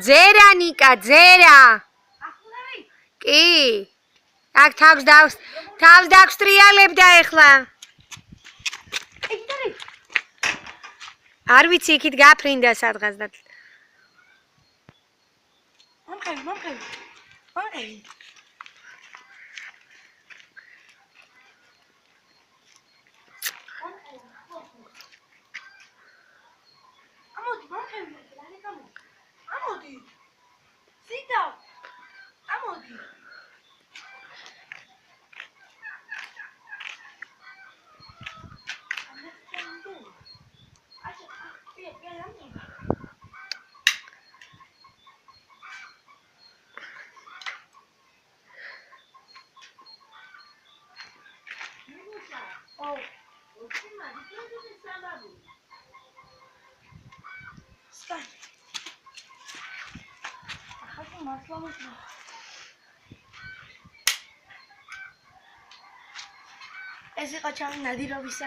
ძერა ნიკა, ძერა. კი. აქ თავს დავსტრიალებდა ეხლა. არ ვიცი იქით გაფრინდა სადღაც და მომყევი. ამოდი. სიტა. ამოდი. ეს იყო ჩემი ნადირობის